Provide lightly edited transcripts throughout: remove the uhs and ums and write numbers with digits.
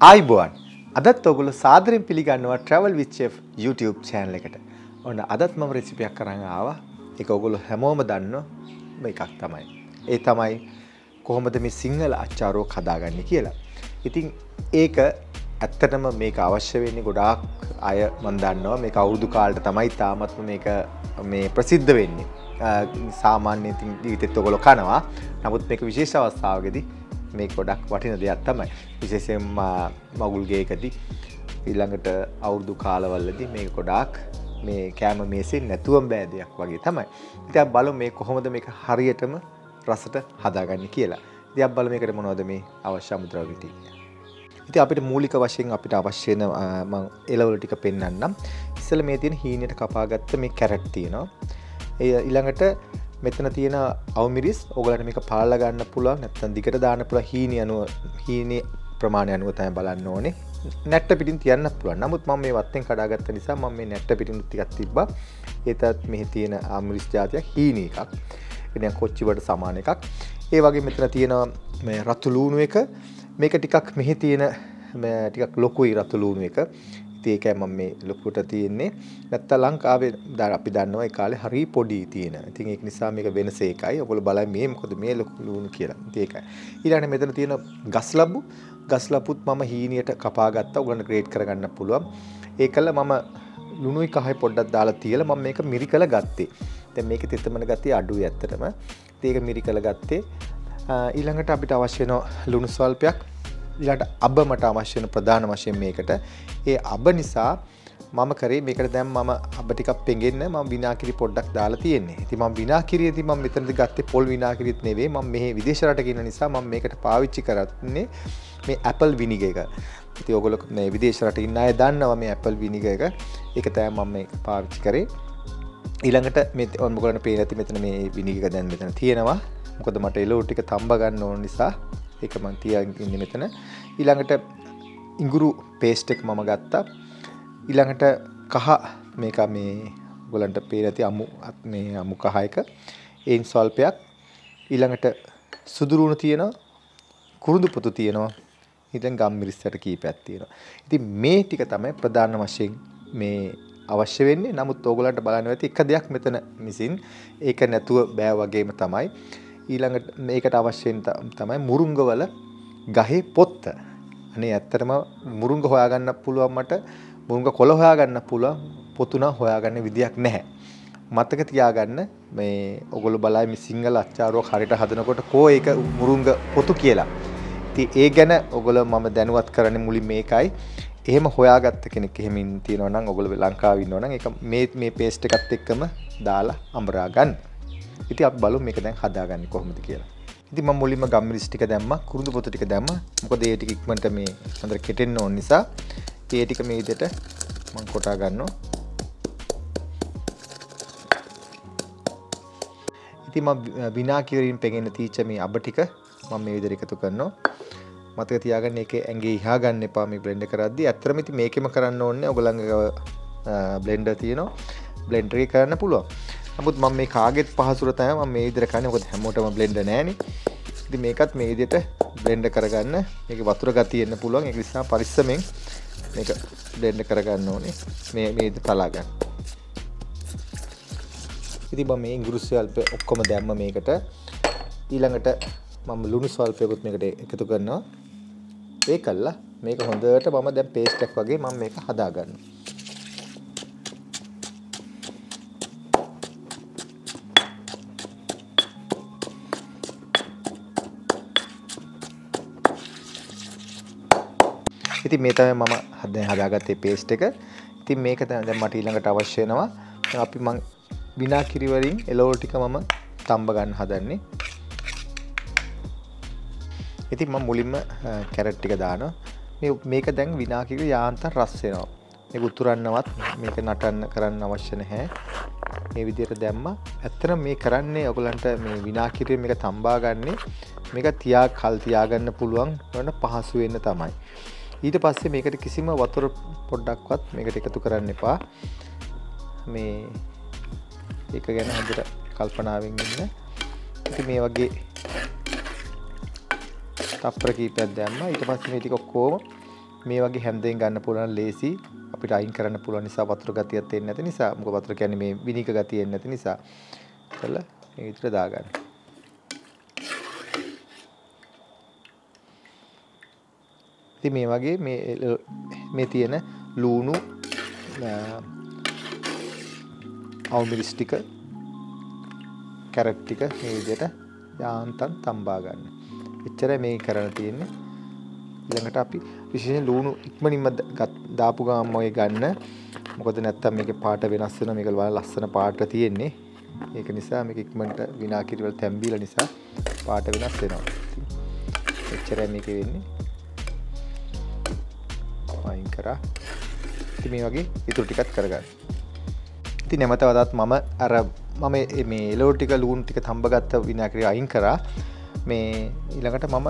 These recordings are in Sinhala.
ආයිබෝන් අදත් ඔයගොල්ලෝ සාදරයෙන් පිළිගන්නවා travel with chef YouTube channel එකට. ඔන්න අදත් මම රෙසිපි එකක් කරන් ආවා. ඒක ඔයගොල්ලෝ හැමෝම දන්නෝ මේකක් තමයි. ඒ තමයි කොහොමද මේ සිංහල අච්චාරුවක් හදාගන්නේ කියලා. ඉතින් ඒක ඇත්තටම මේක අවශ්‍ය වෙන්නේ ගොඩාක් අය මම දන්නවා මේක අවුරුදු කාලෙට තමයි තාමත්ම මේක මේ ප්‍රසිද්ධ වෙන්නේ. සාමාන්‍ය ජීවිතෙත් ඔයගොල්ලෝ කනවා. නමුත් මේක විශේෂ අවස්ථාවකදී මේක ගොඩක් වටින දෙයක් තමයි. විශේෂයෙන්ම මගුල් ගේකදී ඊළඟට අවුරුදු කාලවලදී මේක ගොඩාක් මේ කැම මේසෙන් නැතුවම බෑ දෙයක් වගේ තමයි. ඉතින් අපි බලමු මේ කොහොමද මේක හරියටම රසට හදාගන්නේ කියලා. ඉතින් අපි බලමු මේකට මොනවද මේ අවශ්‍ය අමුද්‍රව්‍ය ටික. ඉතින් අපිට මූලික වශයෙන් අපිට අවශ්‍ය වෙන මම එළවලු ටික පෙන්නන්නම්. ඉස්සෙල්ලා මේ තියෙන හීනෙට කපාගත්ත මේ කැරට් තියෙනවා. ඊළඟට මෙතන තියෙන අවමිරිස් ඕගලන්ට මේක පාලලා ගන්න පුළුවන් නැත්නම් දිගට දාන්න පුළුවන් හීනේ ප්‍රමාණය අනුව තමයි බලන්න ඕනේ. නැට්ට පිටින් තියන්නත් පුළුවන්. නමුත් මම මේ වත්තෙන් කඩාගත්ත නිසා මම මේ නැට්ට පිටින් ටිකක් තිබ්බා. ඒතත් මෙහි තියෙන අවමිරිස් జాතියක් හීනේ එකක්. එනිසා කොච්චි වලට සමාන එකක්. ඒ වගේ මෙතන තියෙන මේ රතු ලූණු එක මේක ටිකක් මෙහි තියෙන ටිකක් ලොකුයි රතු ලූණු එක. ඉතින් ඒකයි මම මේ ලොකුට තියෙන්නේ. නැත්තම් ලංකාවේ අපි දන්නවා ඒ කාලේ හරි පොඩි තියෙන. ඉතින් ඒක නිසා මේක වෙනස ඒකයි. ඔයගොල්ලෝ බලන්න මේ මොකද මේ ලොකු ලූණු කියලා. ඉතින් ඒකයි. ඊළඟට මෙතන තියෙන ගස්ලබ්බු. ගස්ලබ්බුත් මම හීනියට කපා ගත්තා. ඔයගොල්ලන්ට ග්‍රේඩ් කරගන්න පුළුවන්. ඒකල මම ලුණුයි කහයි පොඩ්ඩක් දාලා තියලා මම මේක මිරිකල ගත්තේ. දැන් මේකේ තෙතමන ගතිය අඩුයි ඇත්තටම. ඉතින් ඒක මිරිකල ගත්තේ. ඊළඟට අපිට අවශ්‍ය වෙන ලුණු ස්වල්පයක්. ඊළඟට අබ මට අවශ්‍ය වෙන ප්‍රධාන වශයෙන් මේකට. ඒ අබ නිසා මම කරේ මේකට දැන් මම අබ ටිකක් පෙඟෙන්න මම විනාගිරි පොඩ්ඩක් දාලා තියෙන්නේ. ඉතින් මම විනාගිරියේදී මම මෙතනදී ගත්තේ පොල් විනාගිරියත් නෙවෙයි. මම මෙහි විදේශ රටක ඉන්න නිසා මම මේකට පාවිච්චි කරන්නේ මේ ඇපල් විනිගර් එක. ඉතින් ඔයගොල්ලෝ මේ විදේශ රටේ ඉන්න අය දන්නවා මේ ඇපල් විනිගර් එක. ඒක තමයි මම මේක පාවිච්චි කරේ. ඊළඟට මේ ඔයගොල්ලන්ට පේන ඇති මෙතන මේ විනිගර් දැන් මෙතන තියෙනවා. මොකද මට එළවලු ටික තඹ ගන්න ඕන නිසා ඒක මම තියාගෙන ඉන්නේ මෙතන. ඊළඟට ඉඟුරු පේස්ට් එක මම ගත්තා. ඊළඟට කහ මේක මේ ඔයගලන්ට පේන ඇති අමු කහ එක. ඒන් ස්වල්පයක්. ඊළඟට සුදුරුණු තියෙනවා. කුරුඳු පොතු තියෙනවා. ඊටෙන් ගම්මිරිස්සට කීපයක් තියෙනවා. ඉතින් මේ ටික තමයි ප්‍රධාන වශයෙන් මේ අවශ්‍ය වෙන්නේ. නමුත් ඕගලන්ට බලන්න ඇති එක දෙයක් මෙතන මිසින් ඒක නැතුව බෑ වගේම තමයි. ඊළඟට මේකට අවශ්‍ය තමයි මුරුංගවල ගහේ පොත්ත. අනේ ඇත්තටම මුරුංග හොයාගන්න පුළුවන් මට මුරුංග කොළ හොයාගන්න පුළුවන් පොතු නම් හොයාගන්න විදියක් නැහැ. මතක තියාගන්න මේ ඔයගොල්ලෝ බලයි මේ සිංහල අච්චාරුවක් හරියට හදනකොට කෝ ඒක මුරුංග පොතු කියලා. ඉතින් ඒ ගැන ඔයගොල්ලෝ මම දැනුවත් කරන්නේ මුලින් මේකයි. එහෙම හොයාගත්ත කෙනෙක් එහෙම තියෙනවා නම් ඔයගොල්ලෝ ලංකාවේ ඉන්නවා නම් ඒක මේ පේස්ට් එකත් එක්කම දාලා අඹරා ගන්න. ඉතින් අපි බලමු මේක දැන් හදාගන්නේ කොහොමද කියලා. ඉතින් මම මුලින්ම ගම්මිරිස් ටික දැම්මා, කුරුඳු පොතු ටික දැම්මා. මොකද ඒ ටික ඉක්මනට මේ හොඳට කෙටෙන්න ඕන නිසා ඒ ටික මේ විදිහට මම කොටා ගන්නවා. ඉතින් මම විනාගිරියෙන් පෙඟෙන්න තීච්ච මේ අබ ටික මම මේ විදිහට එකතු කරනවා. මතක තියාගන්න ඒකේ ඇඟේ ඉහා ගන්න එපා මේ බ්ලෙන්ඩ් කරද්දී. ඇත්තටම ඉතින් මේකෙම කරන්න ඕනේ. ඔයගොල්ලන්ගේ බ්ලෙන්ඩර් තියෙනවා. බ්ලෙන්ඩර් එකේ කරන්න පුළුවන්. නමුත් මම මේ කාගෙත් පහසුර තමයි මම මේ විදිහට කරන්නේ. මොකද හැමෝටම බ්ලෙන්ඩර් නැහැනේ. ඉතින් මේකත් මේ විදිහට බ්ලෙන්ඩ් කරගන්න. මේකේ වතුර ගතිය එන්න පුළුවන්. ඒක නිසා පරිස්සමෙන් මේක බ්ලෙන්ඩ් කරගන්න ඕනේ. මේ විදිහට තලා ගන්න. ඉතින් මම මේ ඉඟුරු ස්වල්ප ඔක්කොම දැම්ම මේකට. ඊළඟට මම ලුණු ස්වල්පයකුත් මේකට එකතු කරනවා. ඒකල්ලා මේක හොඳට මම දැන් පේස්ට් එකක් වගේ මම මේක හදා ගන්නවා. ඉතින් මේ තමයි මම දැන් හදාගත්තේ පේස්ට් එක. ඉතින් මේක දැන් මට ඊළඟට අවශ්‍ය වෙනවා. අපි මම විනාගිරි වලින් එළවලු ටික මම තඹ ගන්න හදන්නේ. ඉතින් මම මුලින්ම කැරට් ටික දානවා. මේක දැන් විනාගිරි යාන්තම් රස් වෙනවා. මේක උතුරන්නවත් මේක නටන්න කරන්න අවශ්‍ය නැහැ. මේ විදිහට දැම්මා. ඇත්තටම මේ කරන්නේ ඔයගලන්ට මේ විනාගිරිය මේක තඹා ගන්නේ මේක කල් තියාගන්න පුළුවන් වන පහසු වෙන්න තමයි. ඊට පස්සේ මේකට කිසිම වතුර පොඩ්ඩක්වත් මේකට එකතු කරන්න එපා. මේ ඒක ගැන හොඳට කල්පනාවෙන් ඉන්න. ඉතින් මේ වගේ තප්පර කීපයක් දැම්මා. ඊට පස්සේ මේ ටික ඔක්කොම මේ වගේ හැන්දෙන් ගන්න පුළුවන් ලේසි අපිට අයින් කරන්න පුළුවන් නිසා වතුර ගතියක් තෙන්නේ නැති නිසා මොකද වතුර කියන්නේ මේ විනික ගතිය එන්නේ නැති නිසා කළා මේ විදිහට දාගන්න. ඉතින් මේ වගේ මේ තියෙන ලුණු අවුමිරිස් ටික කැරට් ටික මේ විදිහට යාන්තම් තම්බා ගන්න. එච්චරයි මේ කරන්න තියෙන්නේ. ඊළඟට අපි විශේෂයෙන් ලුණු ඉක්මනින්ම දාපු ගාම ඔය ගන්න. මොකද නැත්තම් මේකේ පාට වෙනස් වෙනවා. මේක ලස්සන පාට තියෙන්නේ. ඒක නිසා මේක ඉක්මනට විනාකිරි වල තැම්බිලා නිසා පාට වෙනස් වෙනවා. එච්චරයි මේකේ වෙන්නේ. අයින් කරා. ඉතින් මේ වගේ ඉතුරු ටිකත් කරගන්න. ඉතින් නැවත වතාවත් මම මේ එළවලු ටික ලුණු ටික තඹගත්ත විනාකිරි අයින් කරා. මේ ඊළඟට මම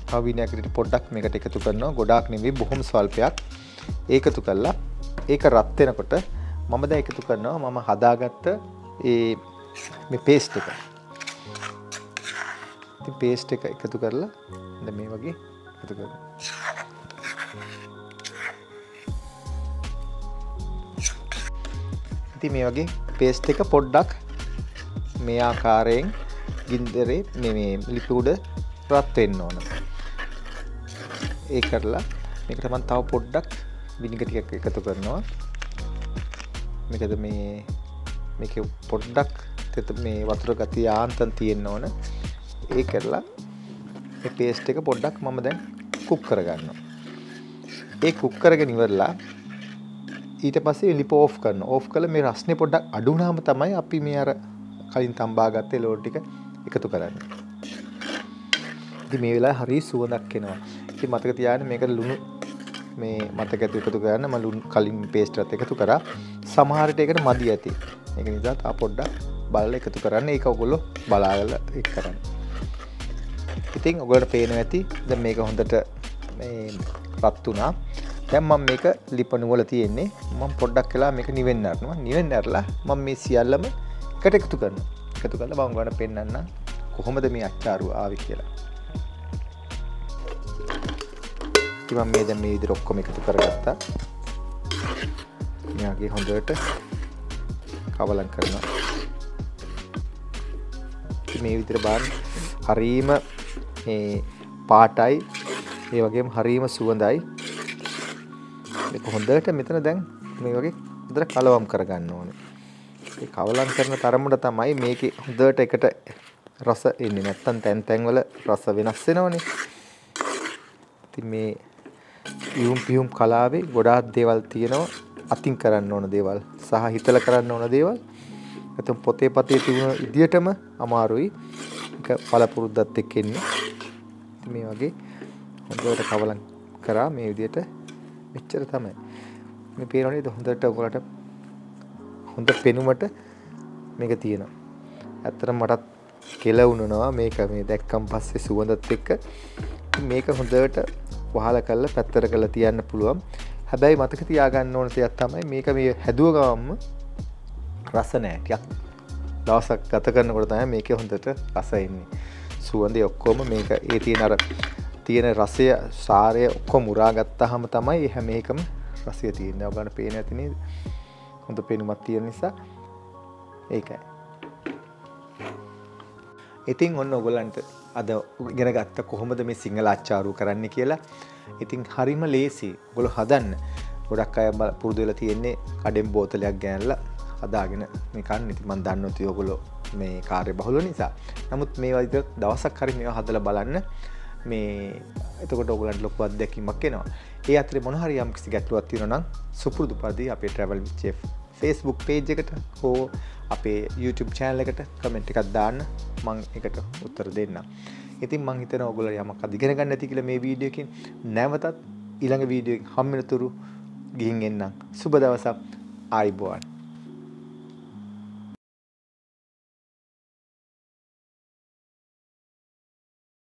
තව විනාකිරිට පොඩ්ඩක් මේකට එකතු කරනවා. ගොඩාක් නෙවෙයි බොහොම ස්වල්පයක්. ඒකතු කළා. ඒක රත් වෙනකොට මම දැන් එකතු කරනවා මම හදාගත්ත මේ පේස්ට් එක. ඉතින් පේස්ට් එක එකතු කරලා දැන් මේ වගේ එකතු කරනවා. ඉතින් මේ වගේ පේස්ට් එක පොඩ්ඩක් මේ ආකාරයෙන් ගින්දරේ මේ ලිපි උඩ රත් වෙන්න ඕන. ඒ කරලා මේකට මම තව පොඩ්ඩක් විනිගර් ටිකක් එකතු කරනවා. මේකද මේකේ පොඩ්ඩක් මේ වතුර ගතිය ආන්තම් තියෙන්න ඕන. ඒ කරලා මේ පේස්ට් එක පොඩ්ඩක් මම දැන් කුක් කරගන්නවා. ඒ කුක් කරගෙන ඉවරලා ඊට පස්සේ ලිප ඕෆ් කරනවා. ඕෆ් කළා මේ රස්නේ පොඩ්ඩක් අඩු වුණාම තමයි අපි මේ අර කලින් තඹාගත්ත එළවලු ටික එකතු කරන්නේ. ඉතින් මේ වෙලාවේ හරිය සුවඳක් එනවා. ඉතින් මතක තියාගන්න මේකට ලුණු මේ මතක ඇති එකතු කරන්න මම ලුණු කලින් පේස්ට් එකත් එකතු කරා. සමහර විට ඒකට මදි ඇති. ඒක නිසා තා පොඩ්ඩක් බලලා එකතු කරන්න. ඒක ඔයගොල්ලෝ බලාගෙන ඒක කරන්න. ඉතින් ඔයගොල්ලන්ට පේනවා ඇති. දැන් මේක හොඳට මේ රත් වුණා. දැන් මම මේක ලිපණු වල තියෙන්නේ. මම පොඩ්ඩක් වෙලා මේක නිවෙන්න අරනවා. නිවෙන්න අරලා මම මේ සියල්ලම එකට එකතු කරනවා. එකතු කරලා මම ඔයගොල්ලන්ට පෙන්නන්න කොහොමද මේ අච්චාරුව ආවේ කියලා. ඉතින් මම මේ දැන් මේ විදිහට ඔක්කොම එකතු කරගත්තා. මෙයාගේ හොඳට කවලම් කරනවා. ඉතින් මේ විදිහට බලන්න හරීම මේ පාටයි ඒ වගේම හරීම සුවඳයි. මේක හොඳට මෙතන දැන් මේ වගේ හොඳට කලවම් කරගන්න ඕනේ. ඒ කවලම් කරන තරමට තමයි මේකේ හොඳට එකට රස එන්නේ. නැත්තම් තැන් වල රස වෙනස් වෙනවනේ. ඉතින් මේ පියුම් කලාවේ ගොඩාක් දේවල් තියෙනවා. අතින් කරන්න ඕන දේවල් සහ හිතලා කරන්න ඕන දේවල්. නැත්නම් පොතේ තිබුණ විදියටම අමාරුයි. ඒක පළපුරුද්දත් එක්ක එන්නේ. ඉතින් මේ වගේ හොඳට කවලම් කරා මේ විදියට මෙච්චර තමයි. මේ පේනවනේ හොඳට ඔයගොල්ලන්ට හොඳ පෙනුමට මේක තියෙනවා. ඇත්තටම මටත් කෙලවුණනවා මේක මේ දැක්කන් පස්සේ සුවඳත් එක්ක. මේක හොඳට වහලා කරලා පැත්තට කරලා තියන්න පුළුවන්. හැබැයි මතක තියාගන්න ඕන දෙයක් තමයි මේක මේ හැදුව ගමන්ම රස නැහැ. ටිකක් දවසක් ගත කරනකොට තමයි මේකේ හොඳට රස එන්නේ. සුවඳේ ඔක්කොම මේක ඒ තියෙන රසය සාරය ඔක්කොම උරා ගත්තාම තමයි හැම එකම රසය තියෙන්නේ. ඔයගොල්ලන්ට පේන ඇති නේද? හොඳ පෙනුමක් තියෙන නිසා ඒකයි. ඉතින් ඔන්න ඔයගොල්ලන්ට අද ඉගෙන ගත්ත කොහොමද මේ සිංහල අච්චාරු කරන්න කියලා. ඉතින් හරිම ලේසි. ඔයගොල්ලෝ හදන්න. ගොඩක් අය පුරුදු වෙලා තියෙන්නේ කඩෙන් බෝතලයක් ගෑනලා හදාගෙන මේ කන්න. ඉතින් මම දන්නවා ඔයගොල්ලෝ මේ කාර්ය බහුල නිසා. නමුත් මේ වගේ දවසක් හරි මේවා හදලා බලන්න. මේ එතකොට ඔයගොල්ලන්ට ලොකු අත්දැකීමක් එනවා. ඒ අතරේ මොන හරි යම් කිසි ගැටලුවක් තියෙනවා නම් සුපුරුදු පරිදි අපේ travel with chef Facebook page එකට හෝ අපේ YouTube channel එකට කමෙන්ට් එකක් දාන්න මම ඒකට උත්තර දෙන්නම්. ඉතින් මම හිතනවා ඔයගොල්ලෝ යමක් අද ඉගෙන ගන්න ඇති කියලා මේ වීඩියෝ එකෙන්. නැවතත් ඊළඟ වීඩියෝ එකකින් හම්බෙනතුරු ගිහින් එන්නම්. සුබ දවසක්. ආයිබෝවන්.